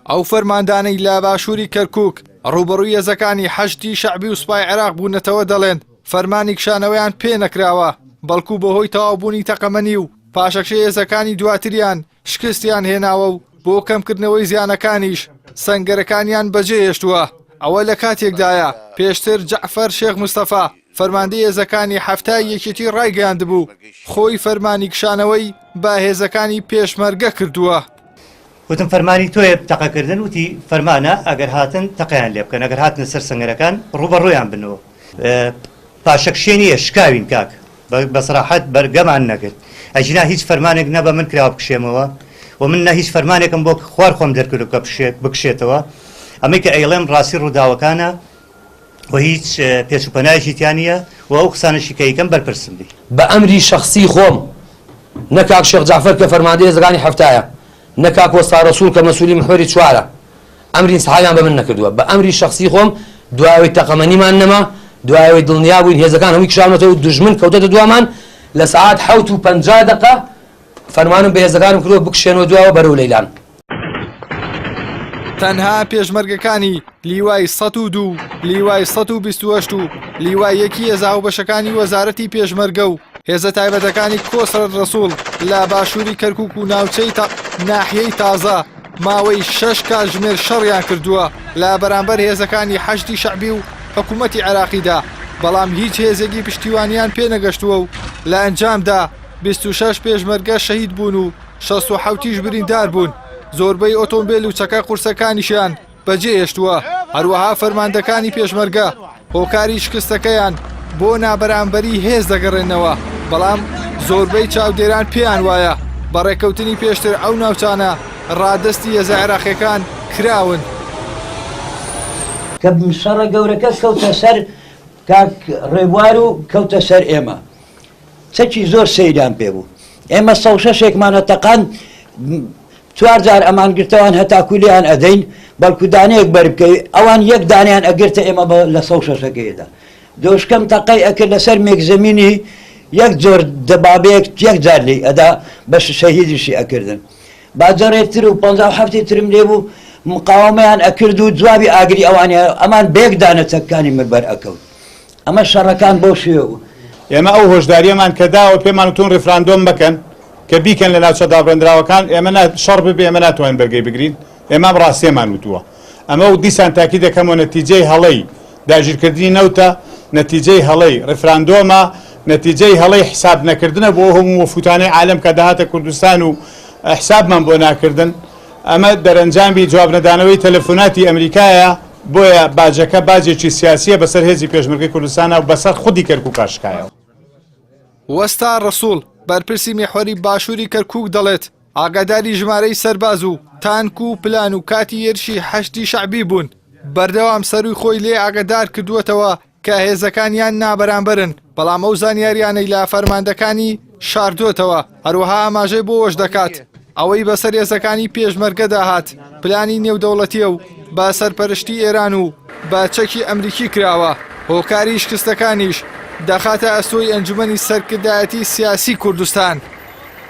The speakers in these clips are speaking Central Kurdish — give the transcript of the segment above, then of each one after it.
ئەو فەرماندانەی لە باشووری کەرکووک ڕوبەڕووی هێزەکانی حەشتی شەعبی و سوپای عێراق بوونەتەوە دەڵێن فەرمانی کشانەوەیان پێ نەکراوە بەڵکو بەهۆی تەواوبوونی تەقەمەنی و پاشەکشەی هێزەکانی دواتریان شکستیان هێناوە و بۆ کەمکردنەوەی زیانەکانیش سەنگەرەکانیان بەجێ هێشتووە. ئەوە لە کاتێکدایە پێشتر جەعفەر شێخ مستەفا فەرماندەی هێزەکانی هەفتای یەکێتی ڕایگەیاندبوو خۆی فەرمانی کشانەوەی بە هێزەکانی پێشمەرگە کردووە. وتم فەرمانی تۆیە تەقەکردن وتی فەرمانە ئەگەر هاتن تەقەیان لێ بکەن ئەگەر هاتنە سەر سەنگەرەکان ڕوبەڕوویان بنەوە. پاشەکشێنیە شکاوین کاک بەسەراحەت بەرگەمان نەکرد ئەجینا هیچ فەرمانێک نەبە من کراوە بکشێمەوە و من نە هیچ فەرمانێکم بۆ خوار خۆم دەرکرد کە بکشێتەوە. ئەمەی کە ئەیڵێم ڕاستی ڕووداوەکانە و هیچ پێچوپەنایەکی تیانە و ئەو قسانشی کە یەکەم بەرپرسم بی بە ئەمری شەخسی خۆم نەکاک شێخ جەعفەر کە فەرماندەی هێزەکانی هەفتایە نەکاک وەستا ڕەسوول کە مەسئولی محوەری چوارە ئەمری سەحابیان بە من نەکردووە بە ئەمری شەخسی خۆم دوایەوەی تەقەمەنیمان نەما دوایەوەی دڵنیا بووین هێزەکان هەمووی کشاونەتەوە دوژمن کەوتەتە دوامان لە سەعات 7:50 فەرمانم بە هێزەکانم کردووە بکشێنەوە دوایەوە بەرەو لەیلان. تەنها پێشمەرگەکانی لیوای 102 لیوای 128 و لیوای یەکی هێزا و بەشەکانی وەزارەتی پێشمەرگە و هێزە تایبەتەکانی کۆسرەت ڕەسوول لە باشووری کەرکووک و ناوچەی ناحیەی تازە ماوەی 6 کاتژمێر شەڕیان کردووە لە بەرامبەر هێزەکانی حەشتی شەعبی و حکوومەتی عێراقیدا بەڵام هیچ هێزێکی پشتیوانیان پێ نەگەشتووە و لە ئەنجامدا 26 پێشمەرگە شەهید بوون و 67 بریندار بوون. زۆربەی ئۆتۆمبیل و چەکە قورسەکانیشیان بەجێ هێشتووە. هەروەها فەرماندەکانی پێشمەرگە هۆکاری شکستەکەیان بۆ نابەرامبەری هێز دەگەڕێنەوە بەڵام زۆربەی چاودێران پێیان وایە بەڕێکەوتنی پێشتر ئەو ناوچانە ڕادستی هێزە عێراقیەکان کراون. کە شەڕە گەورەکە کەوتە سەر کاک ڕێبوار و کەوتە سەر ئێمە چەکی زۆر سەیران پێ بوو. ئێمە 106ێکمانە تەقان 4 جار ئەمان گرتەوان هەتاکولیان ئەدەین بەڵکو دانەیەک بەربکەی ئەوان یەک دانیان ئەگرتە ئێمە لە 106ەکەیدا دۆشکەم تەقەی ئەکرد لەسەر مێکزەمینی یەک جۆر دەبابەیەک یەک جار لێ ئەدا بەش شەهیدیشی ئەکردن. باجەڕێتر و 57 ترم لێ بوو مقاومەیان ئەکرد و جوابی ئاگری ئەوانە ئەمان بێک دانە چەکانی مربەر ئەکەوت. ئەمە شەڕەکان بۆ شوێ بوو. ئێمە ئەو هۆشداریەمان کەداوە پێمان وتون ڕیفراندۆم بکەن کە بیکەن لە ناوچە دابڕێنراوەکان ئێمە شەڕ ببێ ئێمە ناتوانین بەرگەی بگرین ئێمە ڕاستیەمان وتووە. ئەمە و دیسان تاکی دەکەمەوە نەتیجەی هەڵەی داگیرکردنی نەوتە نەتیجەی هەڵەی ڕیفراندۆمە نەتیجەی هەڵەی حساب نەکردنە بۆ هەموو وەفوتانەی عالەم کە داهاتە کوردستان و حسابمان بۆ ناکردن. ئەمە دەرەنجامی جواب نەدانەوەی تەلەفۆناتی ئەمریکایە بۆیە باجەکە باجێکی سیاسیە بەسەر هێزی پێشمەرگەی کوردستانە و بەسەر خودی کەرکووک کاشکایەوە. وەستا ڕەسوول بەرپرسی میحوەری باشووری کەرکووک دەڵێت ئاگاداری ژمارەی سەرباز و تانک و پلان و کاتی هێرشی حەشتی شەعبی بوون. بەردەوام سەروی خۆی لێ ئاگادار کردووەتەوە کە هێزەکانیان نابەرامبەرن بەڵام ئەو زانیاریانەی لە فەرماندەکانی شاردووەتەوە هەروەها ئاماژەی بۆ وەش دەکات ئەوەی بەسەر هێزەکانی پێشمەرگەدا هات پلانی نێودەوڵەتیە و بە سەرپەرشتی ئێران و بە چەکی ئەمریکی کراوە. هۆکاری شکستەکانیش دەخاتە ئەستۆی ئەنجومەنی سەرکردایەتی سیاسی کوردستان.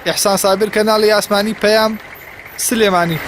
ئیحسان سابر کەناڵی ئاسمانی پەیام سلێمانی.